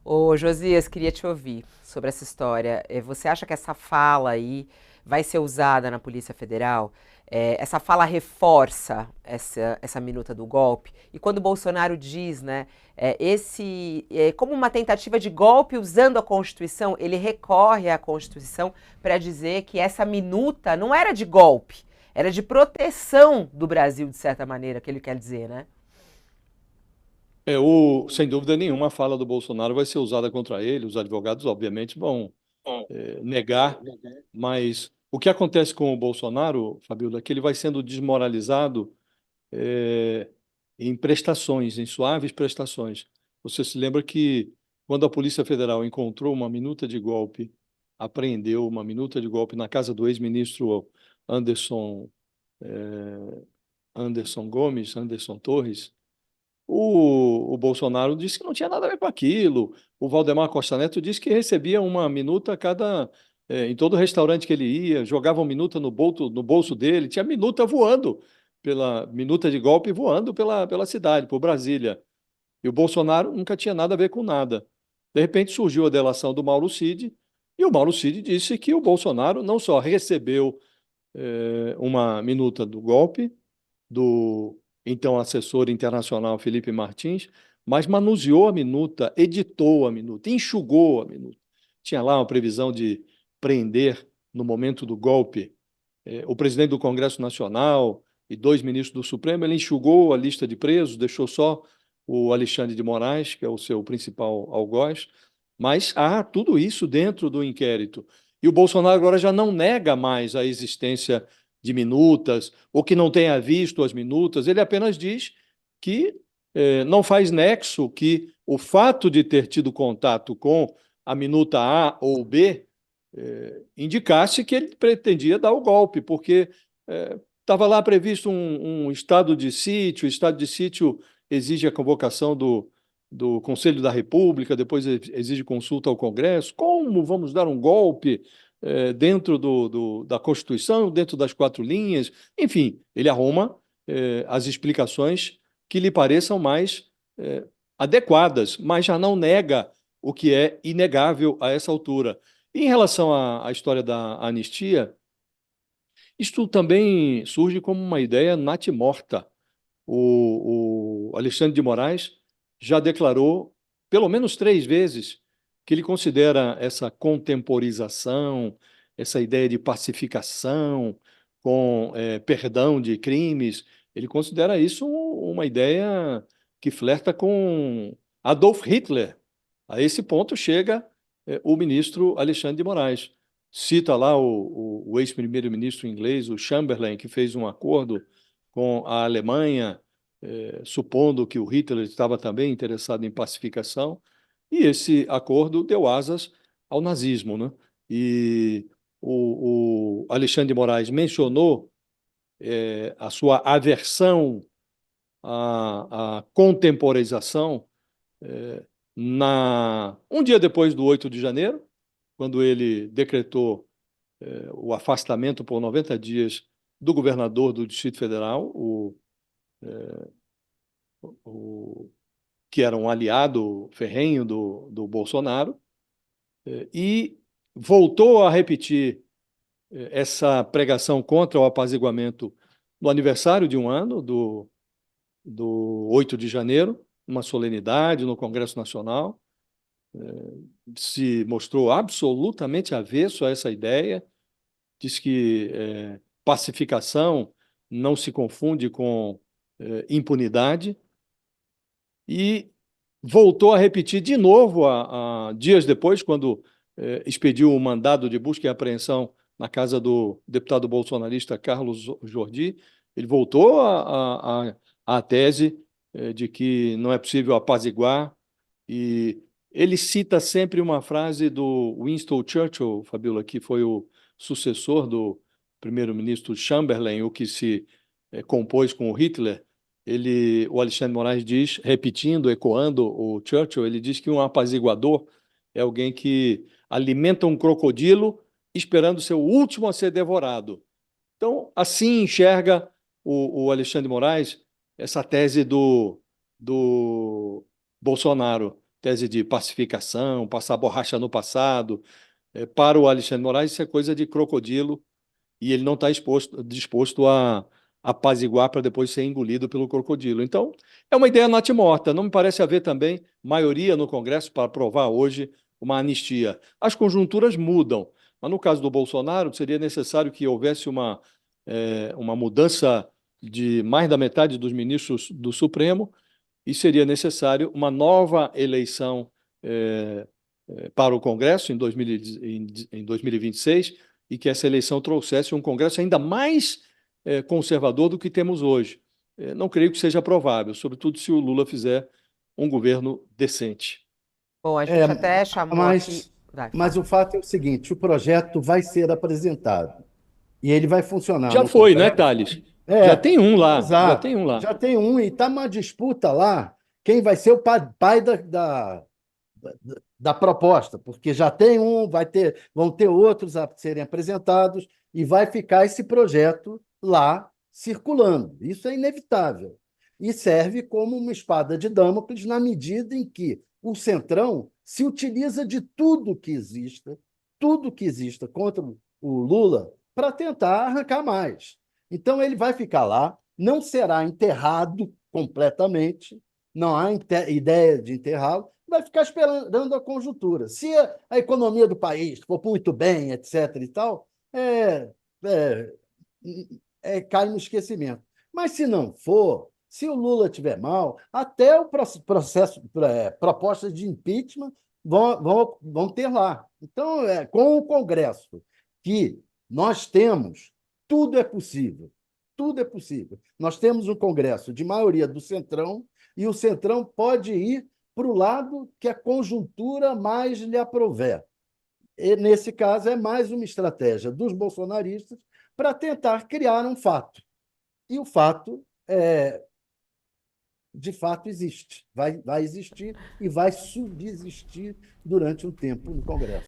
Ô, Josias, queria te ouvir sobre essa história. Você acha que essa fala aí vai ser usada na Polícia Federal? Essa fala reforça essa minuta do golpe? E quando o Bolsonaro diz, né, como uma tentativa de golpe usando a Constituição, ele recorre à Constituição para dizer que essa minuta não era de golpe, era de proteção do Brasil, de certa maneira, que ele quer dizer, né? Sem dúvida nenhuma, a fala do Bolsonaro vai ser usada contra ele. Os advogados, obviamente, vão negar, mas o que acontece com o Bolsonaro, Fabiola, é que ele vai sendo desmoralizado eh, em prestações, em suaves prestações. Você se lembra que quando a Polícia Federal encontrou uma minuta de golpe, apreendeu uma minuta de golpe na casa do ex-ministro Anderson, Anderson Gomes, Anderson Torres. O Bolsonaro disse que não tinha nada a ver com aquilo. O Valdemar Costa Neto disse que recebia uma minuta a cada, em todo restaurante que ele ia, jogavam minuta no bolso dele, tinha minuta voando, pela minuta de golpe voando pela cidade, por Brasília. E o Bolsonaro nunca tinha nada a ver com nada. De repente surgiu a delação do Mauro Cid, e o Mauro Cid disse que o Bolsonaro não só recebeu uma minuta do golpe, do então assessor internacional Felipe Martins, mas manuseou a minuta, editou a minuta, enxugou a minuta. Tinha lá uma previsão de prender, no momento do golpe, o presidente do Congresso Nacional e dois ministros do Supremo. Ele enxugou a lista de presos, deixou só o Alexandre de Moraes, que é o seu principal algoz, mas há tudo isso dentro do inquérito. E o Bolsonaro agora já não nega mais a existência de minutas, ou que não tenha visto as minutas, ele apenas diz que não faz nexo que o fato de ter tido contato com a minuta A ou B indicasse que ele pretendia dar o golpe, porque estava lá previsto um estado de sítio. O estado de sítio exige a convocação do Conselho da República, depois exige consulta ao Congresso. Como vamos dar um golpe dentro da Constituição, dentro das quatro linhas? Enfim, ele arruma as explicações que lhe pareçam mais adequadas, mas já não nega o que é inegável a essa altura. Em relação à história da anistia, isto também surge como uma ideia natimorta. O Alexandre de Moraes já declarou, pelo menos três vezes, que ele considera essa contemporização, essa ideia de pacificação, com perdão de crimes, ele considera isso uma ideia que flerta com Adolf Hitler. A esse ponto chega o ministro Alexandre de Moraes. Cita lá o ex-primeiro-ministro inglês, o Chamberlain, que fez um acordo com a Alemanha, supondo que o Hitler estava também interessado em pacificação, e esse acordo deu asas ao nazismo, né? E o Alexandre de Moraes mencionou a sua aversão à contemporização um dia depois do 8 de janeiro, quando ele decretou o afastamento por 90 dias do governador do Distrito Federal, o, que era um aliado ferrenho do Bolsonaro, e voltou a repetir essa pregação contra o apaziguamento no aniversário de um ano do 8 de janeiro, uma solenidade no Congresso Nacional. Se mostrou absolutamente avesso a essa ideia, diz que pacificação não se confunde com impunidade, e voltou a repetir de novo, dias depois, quando expediu o mandado de busca e apreensão na casa do deputado bolsonarista Carlos Jordi. Ele voltou à tese de que não é possível apaziguar, e ele cita sempre uma frase do Winston Churchill, Fabiola, que foi o sucessor do primeiro-ministro Chamberlain, o que se compôs com o Hitler. O Alexandre de Moraes diz, repetindo, ecoando o Churchill, ele diz que um apaziguador é alguém que alimenta um crocodilo esperando ser o último a ser devorado. Então, assim enxerga o Alexandre de Moraes essa tese do Bolsonaro. tese de pacificação, passar borracha no passado. Para o Alexandre de Moraes, isso é coisa de crocodilo e ele não está disposto a apaziguar para depois ser engolido pelo crocodilo. Então, é uma ideia natimorta. Não me parece haver também maioria no Congresso para aprovar hoje uma anistia. As conjunturas mudam, mas no caso do Bolsonaro, seria necessário que houvesse uma mudança de mais da metade dos ministros do Supremo e seria necessário uma nova eleição eh, para o Congresso em 2026 e que essa eleição trouxesse um Congresso ainda mais conservador do que temos hoje. Não creio que seja provável, sobretudo se o Lula fizer um governo decente. Bom, a É, gente até chamou aqui. mas, Vai, mas fala. o fato é o seguinte: o projeto vai ser apresentado e ele vai funcionar Já no foi, né, Congresso. Thales? Já É, tem um lá, já exato. tem um lá. Já tem um e está uma disputa lá. Quem vai ser o pai da proposta? Porque já tem um, vão ter outros a serem apresentados e vai ficar esse projeto lá circulando. Isso é inevitável. E serve como uma espada de Damocles na medida em que o Centrão se utiliza de tudo que exista contra o Lula para tentar arrancar mais. Então ele vai ficar lá, não será enterrado completamente, não há ideia de enterrá-lo, vai ficar esperando a conjuntura. Se a economia do país for muito bem, etc. e tal, é, cai no esquecimento. Mas se não for, se o Lula tiver mal, até o processo, propostas de impeachment vão ter lá. Então, com o Congresso que nós temos, tudo é possível. Tudo é possível. Nós temos um Congresso de maioria do Centrão e o Centrão pode ir para o lado que a conjuntura mais lhe aprouver. E, nesse caso, é mais uma estratégia dos bolsonaristas para tentar criar um fato. E o fato, de fato, existe. Vai existir e vai subsistir durante um tempo no Congresso.